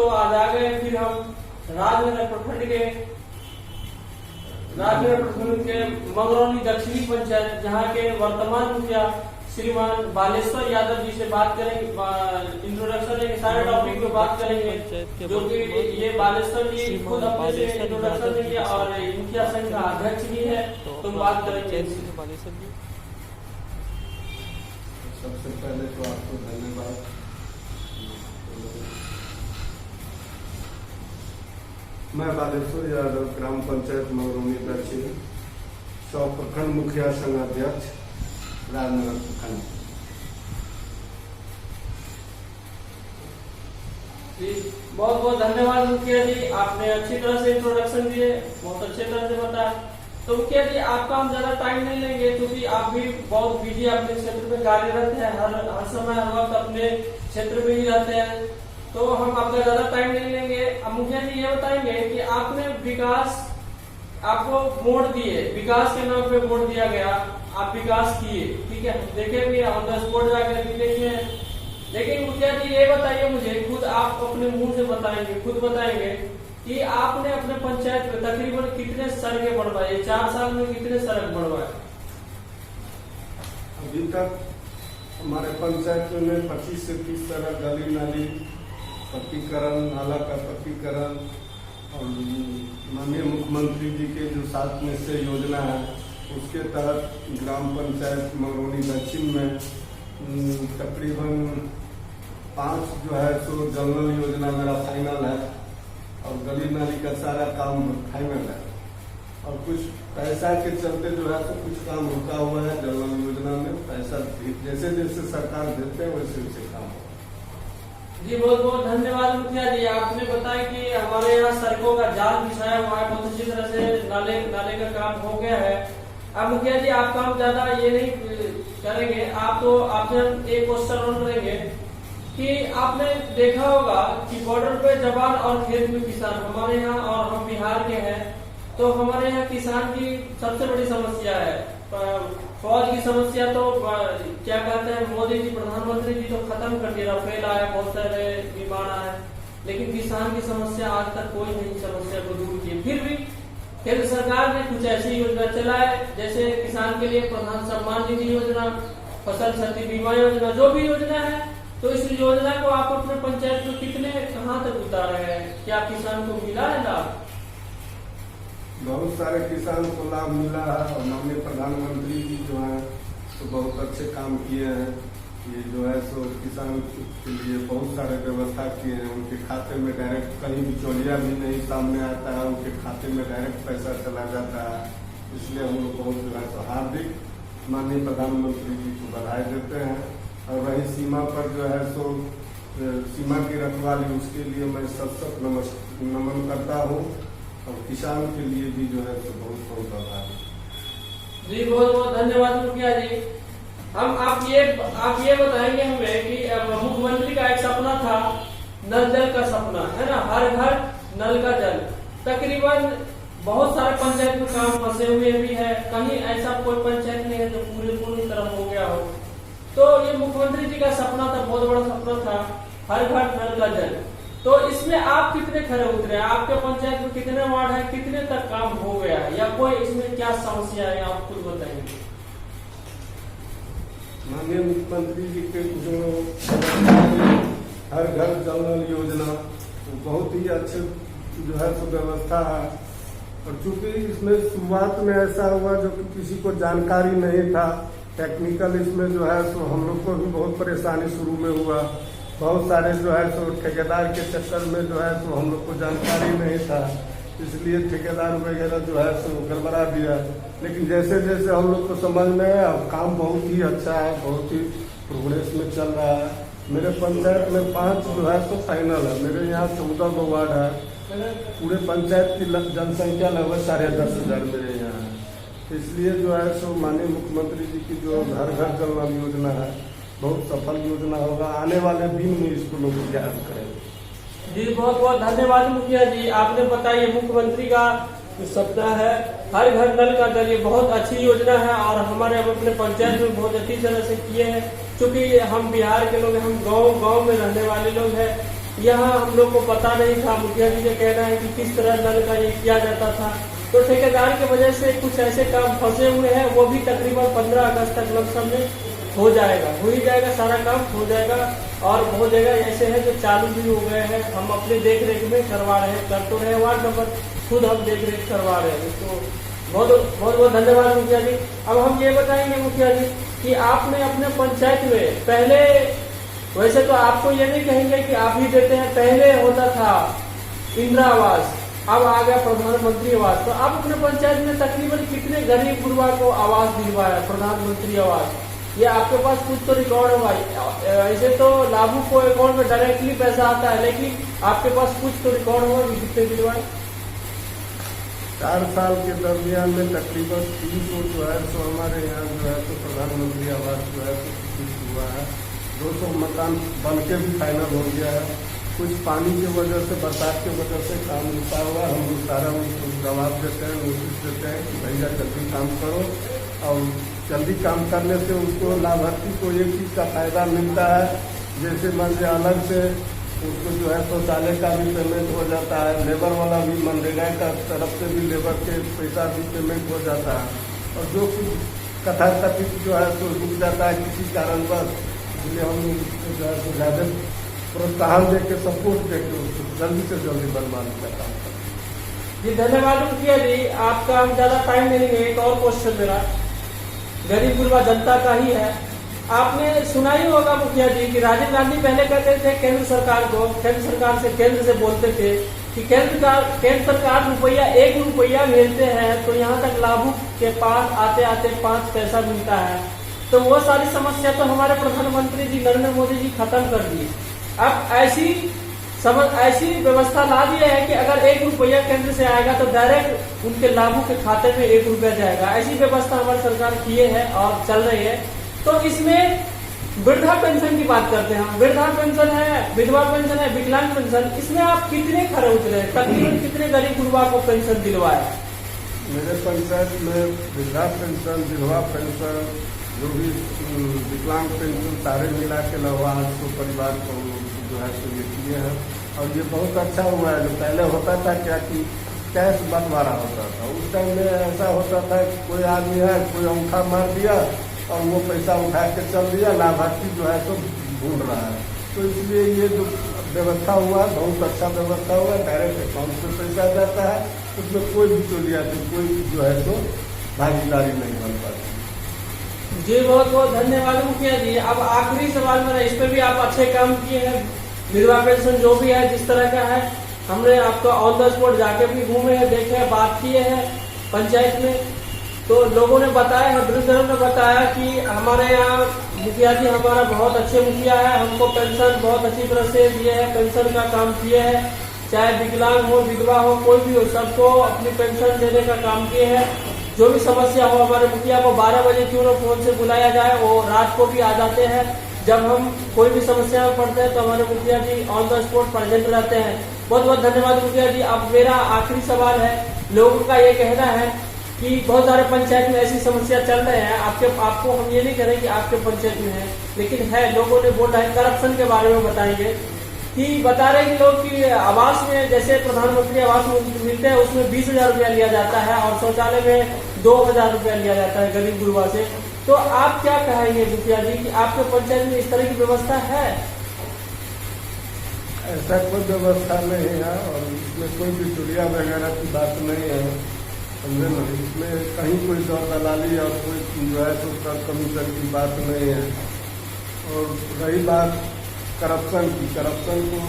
दोस्तों आज आ गए फिर हम राजनगर प्रखंड के मंगरौनी दक्षिणी पंचायत, जहाँ के वर्तमान मुखिया श्रीमान बालेश्वर यादव जी से बात करेंगे। इंट्रोडक्शन लेंगे, सारे टॉपिक पे बात करेंगे, जो कि ये बालेश्वर जी खुद अपने से इंट्रोडक्शन देंगे और मुखिया संघ का अध्यक्ष भी है, तो बात करेंगे। बालेश्वर जी, सबसे पहले तो आपको धन्यवाद। मैं बालेश्वर यादव, ग्राम पंचायत मंगरौनी दक्षिण, प्रखंड मुखिया संघ अध्यक्ष, राजनगर प्रखंड। बहुत बहुत धन्यवाद मुखिया जी, आपने अच्छी तरह से इंट्रोडक्शन दिए, बहुत अच्छी तरह से बताया। तो मुखिया जी आपका हम ज्यादा टाइम नहीं लेंगे, क्योंकि आप भी बहुत बिजी अपने क्षेत्र में कार्यरत हैं, हर समय हर वक्त अपने क्षेत्र में ही रहते हैं, तो हम आपका ज्यादा टाइम नहीं लेंगे। अब मुखिया जी ये बताएंगे कि आपने विकास, आपको वोट दिए, विकास के नाम पे वोट दिया गया, आप विकास किए, ठीक है, देखे भी ऑन द स्पॉट जाकर भी देखे हैं। लेकिन मुखिया जी ये बताइए मुझे, खुद आप अपने मुंह से बताएंगे, खुद बताएंगे कि आपने अपने पंचायत में तकरीबन कितने सड़कें बनवाए, 4 साल में कितने सड़क बनवाए? अभी तक हमारे पंचायत में 25 से 30 सड़क, गली नाली पक्कीकरण, नाला का पक्कीकरण, और माननीय मुख्यमंत्री जी के जो 7 में से योजना है उसके तहत ग्राम पंचायत मंगरौनी दक्षिण में तकरीबन 5 जो है सो जनरल योजना मेरा फाइनल है, और गली नाली का सारा काम फाइनल है, और कुछ पैसा के चलते जो है तो कुछ काम रुका हुआ है जनरल योजना में। पैसा जैसे जैसे सरकार देते हैं वैसे वैसे काम होगा। जी बहुत बहुत धन्यवाद मुखिया जी, आपने बताया कि हमारे यहाँ सड़कों का जाल बिछाया हुआ है, बहुत अच्छी तरह से नाले का काम हो गया है। अब मुखिया जी आप काम ज्यादा ये नहीं करेंगे, आप तो आपसे एक क्वेश्चन और करेंगे कि आपने देखा होगा कि बॉर्डर पे जवान और खेत में किसान, हमारे यहाँ और हम बिहार के हैं, तो हमारे यहाँ किसान की सबसे बड़ी समस्या है। फौज की समस्या तो क्या कहते हैं, मोदी जी प्रधानमंत्री जी तो खत्म कर दिया, राफेल आया, बहुत सारे विमान आए, लेकिन किसान की समस्या आज तक कोई नहीं समस्या को दूर की। फिर भी केंद्र सरकार ने कुछ ऐसी योजना चलाए, जैसे किसान के लिए प्रधान सम्मान निधि योजना, फसल क्षति बीमा योजना, जो भी योजना है, तो इस योजना को आप अपने पंचायत में कितने कहाँ तक उतारे हैं? क्या किसान को मिला है लाभ? बहुत सारे किसान को लाभ मिला है, और माननीय प्रधानमंत्री जी जो है तो बहुत अच्छे काम किए हैं। ये जो है सो किसान के लिए बहुत सारे व्यवस्था किए हैं, उनके खाते में डायरेक्ट, कहीं बिचौलिया भी नहीं सामने आता है, उनके खाते में डायरेक्ट पैसा चला जाता है। इसलिए हम लोग बहुत जो है तो हार्दिक माननीय प्रधानमंत्री जी को बधाई देते हैं। और वही सीमा पर जो है सो सीमा की रखवाली, उसके लिए मैं सत नमन करता हूँ, और किसान के लिए भी जो है तो बहुत बहुत आभार जी, बहुत बहुत धन्यवाद मुखिया जी। हम आप ये बताएंगे हमें कि मुख्यमंत्री का एक सपना था, नल जल का सपना है ना, हर घर नल का जल। तकरीबन बहुत सारे पंचायत में काम फंसे हुए भी है, कहीं ऐसा कोई पंचायत नहीं है जो पूरी तरह हो गया हो। तो ये मुख्यमंत्री जी का सपना था, बहुत बड़ा सपना था, हर घर नल का जल। तो इसमें आप कितने खरे उतरे? आपके पंचायत में कितने वार्ड है, कितने तक काम हो गया है, या कोई इसमें क्या समस्या है, आप खुद बताएंगे। माननीय मुख्यमंत्री जी के जो हर घर जल नल योजना, तो बहुत ही अच्छे जो है तो व्यवस्था है। और चूंकि इसमें शुरुआत में ऐसा हुआ जो कि किसी को जानकारी नहीं था, टेक्निकल इसमें जो है तो हम लोग को भी बहुत परेशानी शुरू में हुआ। बहुत सारे जो है तो ठेकेदार के चक्कर में जो है तो हम लोग को जानकारी नहीं था, इसलिए ठेकेदार वगैरह जो है तो गड़बड़ा दिया। लेकिन जैसे जैसे हम लोग को समझ में आया, काम बहुत ही अच्छा है, बहुत ही प्रोग्रेस में चल रहा है। मेरे पंचायत में 5 जो है तो फाइनल है। मेरे यहाँ 14 गो वार्ड है, पूरे पंचायत की जनसंख्या लगभग 10,500 मेरे यहाँ है। इसलिए जो है सो माननीय मुख्यमंत्री जी की जो घर घर जल नल योजना है बहुत सफल योजना होगा, आने वाले दिन में इसको लोग याद करेंगे। जी बहुत बहुत धन्यवाद मुखिया जी, आपने बताया मुख्यमंत्री का सपना है हर घर नल का जल, ये बहुत अच्छी योजना है, और हमारे अपने पंचायत में बहुत अच्छी तरह से किए हैं। क्योंकि हम बिहार के लोग हैं, हम गांव में रहने वाले लोग हैं, यहाँ हम लोग को पता नहीं था। मुखिया जी का कहना है कि किस तरह नल का ये किया जाता था। तो ठेकेदार की वजह से कुछ ऐसे काम फंसे हुए हैं, वो भी तकरीबन 15 अगस्त तक लमसम में हो जाएगा, हो ही जाएगा, सारा काम हो जाएगा। और बहुत जगह ऐसे हैं जो चालू भी हो गए हैं, हम अपने देख रेख में करवा रहे हैं, कर तो रहे वार्ड नंबर खुद हम देख रेख करवा रहे हैं। तो बहुत बहुत बहुत धन्यवाद मुखिया जी। अब हम ये बताएंगे मुखिया जी कि आपने अपने पंचायत में पहले, वैसे तो आपको ये नहीं कहेंगे कि आप ही देते हैं, पहले होता था इंदिरा आवास, अब आ गया प्रधानमंत्री आवास। तो आप अपने पंचायत में तकरीबन कितने गरीब गुरबा को आवास दिलवाया, प्रधानमंत्री आवास? ये आपके पास कुछ तो रिकॉर्ड होगा। ऐसे तो लाभुक को अकाउंट में डायरेक्टली पैसा आता है, लेकिन आपके पास कुछ तो रिकॉर्ड होगा कि कितने दिलवाए? 4 साल के दरमियान में तकरीबन 300 जो है तो हमारे यहाँ जो है तो प्रधानमंत्री आवास जो है तो कुछ हुआ है। 200 मकान बन के भी फाइनल हो गया है। कुछ पानी की वजह से, बरसात की वजह से काम रुका हुआ। हम सारा उनको जवाब देते हैं, नोटिस देते हैं कि भैया जल्दी काम करो, और जल्दी काम करने से उसको लाभार्थी को एक चीज़ का फायदा मिलता है। जैसे मान लीजिए अलग से उसको जो है शौचालय का भी पेमेंट हो जाता है, लेबर वाला भी मनरेगा का तरफ से भी लेबर के पैसा भी पेमेंट हो जाता है। और जो कुछ कथाकथित जो है तो रुक जाता है किसी कारणवश, इसलिए हम जो है तो ज़्यादा प्रोत्साहन दे के, सपोर्ट दे के उसको जल्दी से जल्दी बनवाने का काम करते। जी धन्यवाद मुखिया जी, आपका हम ज्यादा टाइम नहीं लेंगे। एक और क्वेश्चन मेरा गरीब गुरबा जनता का ही है। आपने सुना ही होगा मुखिया जी कि राजीव गांधी पहले कहते थे केंद्र सरकार को, केंद्र से बोलते थे कि केंद्र सरकार रुपया 1 रुपया भेजते हैं तो यहाँ तक लाभुक के पास आते आते 5 पैसा मिलता है। तो वो सारी समस्या तो हमारे प्रधानमंत्री जी नरेंद्र मोदी जी खत्म कर दी। अब ऐसी व्यवस्था ला दी है कि अगर 1 रुपया केंद्र से आएगा तो डायरेक्ट उनके लाभुक के खाते में 1 रुपया जाएगा। ऐसी व्यवस्था हमारी सरकार किए है और चल रही है। तो इसमें वृद्धा पेंशन की बात करते हैं हम, वृद्धा पेंशन है, विधवा पेंशन है, विकलांग पेंशन, इसमें आप कितने खरे उतरे, तकरीबन कितने गरीब गुरबा को पेंशन दिलवाए? मेरे पंचायत में वृद्धा पेंशन, विधवा पेंशन, जो भी विकलांग पेंशन सारे मिला के लगभग 800 परिवार को जो है तो ये किए हैं। और ये बहुत अच्छा हुआ है। जो पहले होता था क्या कि कैश बंटवारा होता था, उस टाइम में ऐसा होता था कि कोई आदमी है, कोई अंगूठा मार दिया और वो पैसा उठा के चल दिया, लाभार्थी जो है तो ढूंढ रहा है। तो इसलिए ये जो व्यवस्था हुआ बहुत अच्छा व्यवस्था हुआ। डायरेक्ट अकाउंट में पैसा जाता है, उसमें कोई बिचौलिया से कोई जो है तो भागीदारी नहीं बन पाती। जी बहुत बहुत धन्यवाद मुखिया जी। अब आखिरी सवाल मेरा, इस पे भी आप अच्छे काम किए हैं। विधवा पेंशन जो भी है जिस तरह का है, हमने आपका ऑन द स्पॉट जाके भी घूमे हैं, देखे हैं, बात किए हैं पंचायत में। तो लोगों ने बताया है, वृद्धजनों ने बताया कि हमारे यहाँ मुखिया जी हमारा बहुत अच्छे मुखिया है, हमको पेंशन बहुत अच्छी तरह से दिए है, पेंशन का काम किए हैं। चाहे विकलांग हो, विधवा हो, कोई भी हो, सबको अपनी पेंशन देने का काम किए हैं। जो भी समस्या हो हमारे मुखिया को 12 बजे क्यों ना फोन से बुलाया जाए, वो रात को भी आ जाते हैं। जब हम कोई भी समस्या में पड़ते हैं तो हमारे मुखिया जी ऑन द स्पॉट प्रेजेंट रहते हैं। बहुत बहुत धन्यवाद मुखिया जी। अब मेरा आखिरी सवाल है, लोगों का ये कहना है कि बहुत सारे पंचायत में ऐसी समस्या चल रहे हैं, आपको हम ये नहीं कह रहे कि आपके पंचायत में है, लेकिन है, लोगों ने बोला है। करप्शन के बारे में बताएंगे कि बता रहे कि लोग कि आवास में, जैसे प्रधानमंत्री आवास मिलते हैं उसमें 20,000 रुपया लिया जाता है और शौचालय में 2,000 रुपया लिया जाता है गरीब गुरबा से। तो आप क्या कहेंगे मुखिया जी कि आपके पंचायत में इस तरह की व्यवस्था है? ऐसा कोई व्यवस्था नहीं है और इसमें कोई बिचौलिया वगैरह की बात नहीं है, समझे ना। इसमें कहीं कोई दौर दलाली और कोई जो है तो कर कमीशन की बात नहीं है। और रही बात करप्शन की, करप्शन को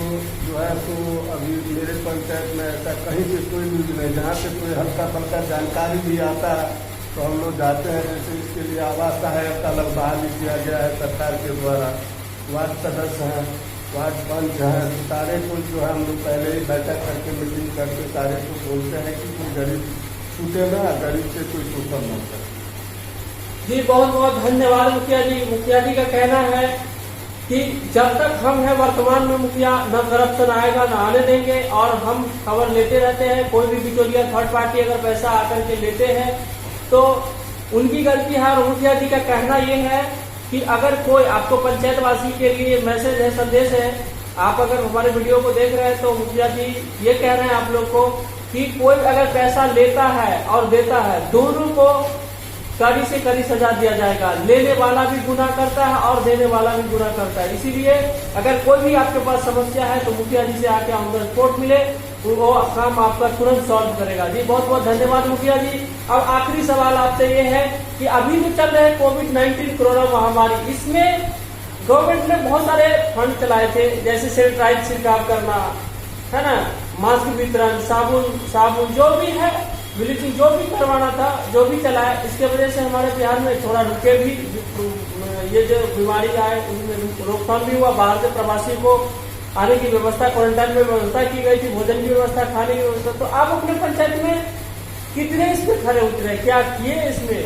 जो है तो अभी मेरे पंचायत में ऐसा कहीं से कोई न्यूज नहीं। जहाँ से कोई हल्का फल्का जानकारी भी आता है तो हम लोग जाते हैं। जैसे इसके लिए आवास सहायक अलग बहाली किया गया है सरकार के द्वारा। वार्ड सदस्य हैं, वार्ड पंच हैं, सारे को जो है हम लोग पहले ही बैठक करके मीटिंग करके सारे को बोलते हैं कि कोई गरीब छूटे ना, गरीब से कोई शोषण न करे। जी बहुत बहुत धन्यवाद मुखिया जी। मुखिया जी का कहना है कि जब तक हम हैं वर्तमान में मुखिया, न करप्शन आएगा, न आने देंगे। और हम खबर लेते रहते हैं, कोई भी बिचौलिया थर्ड पार्टी अगर पैसा आकर के लेते हैं तो उनकी गलती है। और मुखिया जी का कहना ये है कि अगर कोई आपको पंचायतवासी के लिए मैसेज है, संदेश है आप अगर हमारे वीडियो को देख रहे हैं तो मुखिया जी ये कह रहे हैं आप लोग को कि कोई अगर पैसा लेता है और देता है, दोनों को कड़ी से कड़ी सजा दिया जाएगा। लेने वाला भी गुनाह करता है और देने वाला भी गुनाह करता है। इसीलिए अगर कोई भी आपके पास समस्या है तो मुखिया जी से आके ऑन द स्पॉट मिले, वो काम आपका तुरंत सॉल्व करेगा। जी बहुत बहुत धन्यवाद मुखिया जी। अब आखिरी सवाल आपसे ये है कि अभी जो चल रहे कोविड-19 कोरोना महामारी, इसमें गवर्नमेंट ने बहुत सारे फंड चलाए थे, जैसे सैनिटाइज छिड़काव करना है ना, मास्क वितरण, साबुन जो भी है, ब्लीचिंग जो भी करवाना था, जो भी चलाया, इसके वजह से हमारे बिहार में थोड़ा रुके भी, ये जो बीमारी आए उनमें रोकथाम भी हुआ। बाहर से प्रवासी को आने की व्यवस्था, क्वारंटाइन में व्यवस्था की गई थी, भोजन की व्यवस्था, खाने की व्यवस्था। तो आप अपने पंचायत में कितने इसमें खड़े उतरे, क्या किए इसमें?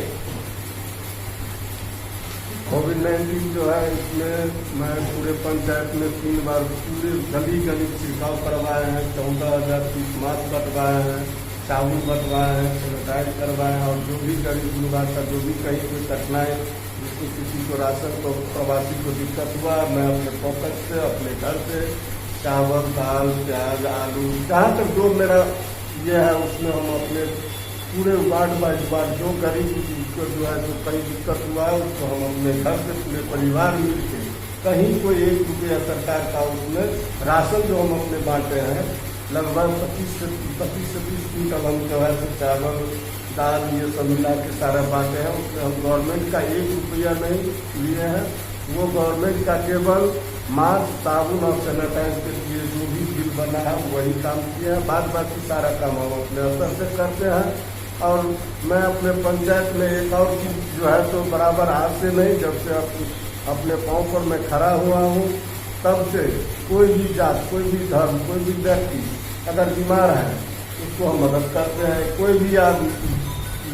कोविड-19 जो है इसमें मैं पूरे पंचायत में 3 बार पूरे गली गली छिड़काव करवाए हैं, 14,000 पीस मास्क बंटवाए हैं, साबुन बंटवाए हैं, सैनिटाइज करवाए हैं। और जो भी गरीब गुरबा का जो भी कहीं कोई कठिनाई, जिसको किसी को राशन को प्रवासी को दिक्कत हुआ, मैं अपने पॉकेट से, अपने घर से चावल, दाल, प्याज, आलू, जहाँ तक जो मेरा ये है उसमें हम अपने पूरे वार्ड बाई वार्ड जो गरीब को जो है जो कहीं दिक्कत हुआ है उसको हम अपने घर से पूरे परिवार मिल के, कहीं कोई 1 रुपया सरकार का उसमें राशन जो हम अपने बांटे हैं, लगभग 25 से 30 क्विंटल हम जो है चावल, दाल, ये सब मिला के सारा बांटे हैं। उसमें हम गवर्नमेंट का 1 रुपया नहीं लिए हैं, वो गवर्नमेंट का केवल मास्क, साबुन और सैनिटाइज के लिए जो भी बिल बना है वही काम किया है। बाद बाकी सारा काम हम अपने स्तर से करते हैं। और मैं अपने पंचायत में एक और चीज जो है तो बराबर हाथ से नहीं, जब से अपने पाँव पर मैं खड़ा हुआ हूँ तब से कोई भी जात, कोई भी धर्म, कोई भी व्यक्ति अगर बीमार है उसको हम मदद करते हैं। कोई भी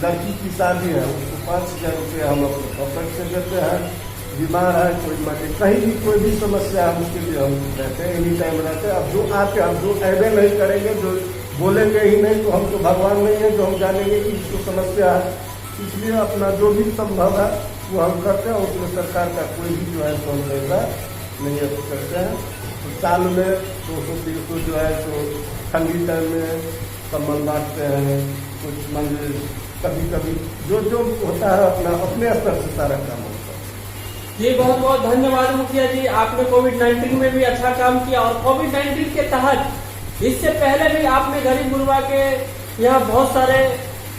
लड़की की शादी है उसको 5,000 रुपये हम अपने पॉकेट से देते हैं। बीमार है कोई मरे, कहीं भी कोई भी समस्या है उसके लिए हम रहते हैं, एनी टाइम रहते हैं। अब जो आते हम जो ऐबे नहीं करेंगे, जो बोलेंगे ही नहीं, तो हम तो भगवान नहीं है जो हम जानेंगे कि इसको समस्या है। इसलिए अपना जो भी संभव है वो हम करते हैं। उसमें सरकार का कोई भी जो है पैसा नहीं करते हैं। तो साल में 200-300 जो है तो ठंडी टाइम में सम्मान बांटते हैं। कुछ मंदिर कभी कभी जो होता है अपने स्तर से सारा काम होता है। जी बहुत बहुत धन्यवाद मुखिया जी, आपने कोविड-19 में भी अच्छा काम किया। और कोविड-19 के तहत इससे पहले भी आपने गरीब गुरबा के यहाँ बहुत सारे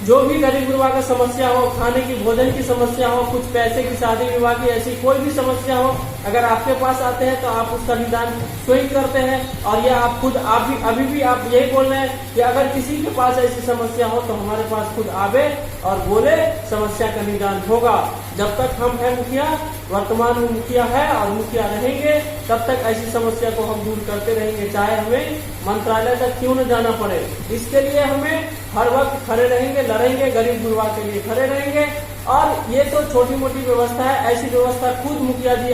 जो भी गरीब गुरबा का समस्या हो, खाने की, भोजन की समस्या हो, कुछ पैसे की, शादी विवाह की, ऐसी कोई भी समस्या हो, अगर आपके पास आते हैं तो आप उसका निदान स्वयं करते हैं। और यह आप खुद आप भी अभी भी आप यही बोल रहे हैं कि अगर किसी के पास ऐसी समस्या हो तो हमारे पास खुद आवे और बोले, समस्या का निदान होगा। जब तक हम हैं मुखिया, वर्तमान में मुखिया है और मुखिया रहेंगे, तब तक ऐसी समस्या को हम दूर करते रहेंगे, चाहे हमें मंत्रालय तक क्यों न जाना पड़े। इसके लिए हमें हर वक्त खड़े रहेंगे, लड़ेंगे, गरीब गुरबा के लिए खड़े रहेंगे। और ये तो छोटी मोटी व्यवस्था है, ऐसी व्यवस्था खुद मुखिया जी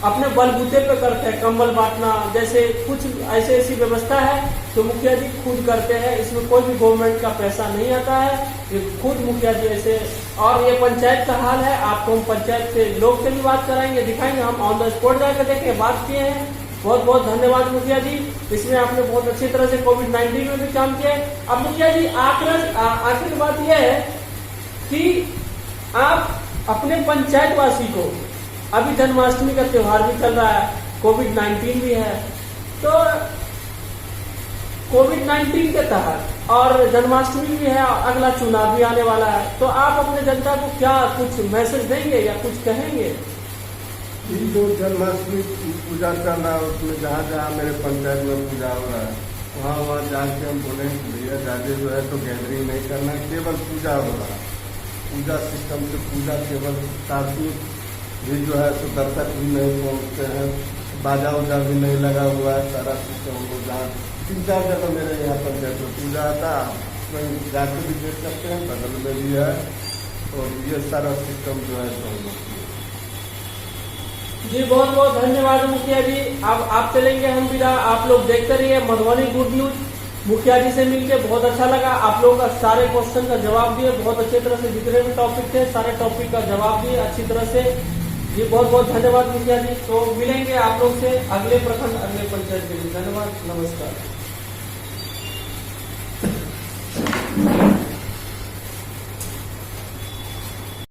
अपने बलबूते पे करते हैं। कंबल बांटना जैसे कुछ ऐसी व्यवस्था है तो मुखिया जी खुद करते हैं। इसमें कोई भी गवर्नमेंट का पैसा नहीं आता है, ये खुद मुखिया जी ऐसे। और ये पंचायत का हाल है, आपको हम पंचायत के लोग से भी बात कराएंगे, दिखाएंगे, हम ऑन द स्पॉट जाकर देखे, बात किए हैं। बहुत बहुत धन्यवाद मुखिया जी, इसमें आपने बहुत अच्छी तरह से कोविड-19 में भी काम किया है। अब मुखिया जी आखिर बात यह है कि आप अपने पंचायत वासी को, अभी जन्माष्टमी का त्योहार भी चल रहा है, कोविड-19 भी है, तो कोविड-19 के तहत और जन्माष्टमी भी है, अगला चुनाव भी आने वाला है, तो आप अपने जनता को क्या कुछ मैसेज देंगे या कुछ कहेंगे? जो जन्माष्टमी पूजा चल रहा है उसमें जहाँ जहाँ मेरे पंचायत में पूजा हो रहा है वहाँ जाके हम बोले भैया ज्यादा जो है तो गैदरिंग नहीं करना, केवल पूजा हो रहा है। पूजा सिस्टम से पूजा केवल काफी भी जो है तो दर्शक भी नहीं पहुँचते हैं, बाजा उजा भी नहीं लगा हुआ है, सारा सिस्टम हम लोग जहाँ 3-4 जगह मेरे यहाँ पंचायत में पूजा आता है, वहीं जाके भी देख सकते हैं, बगल में भी है। और ये सारा सिस्टम जो है तो हम लोग जी बहुत बहुत धन्यवाद मुखिया जी। अब आप चलेंगे, हम विदा। आप लोग देखते रहिए मधुबनी गुड न्यूज। मुखिया जी से मिलकर बहुत अच्छा लगा, आप लोगों का सारे क्वेश्चन का जवाब दिए बहुत अच्छी तरह से, जितने भी टॉपिक थे सारे टॉपिक का जवाब दिए अच्छी तरह से। जी बहुत बहुत धन्यवाद मुखिया जी। तो मिलेंगे आप लोग से अगले प्रखंड अगले पंचायत के लिए। धन्यवाद, नमस्कार।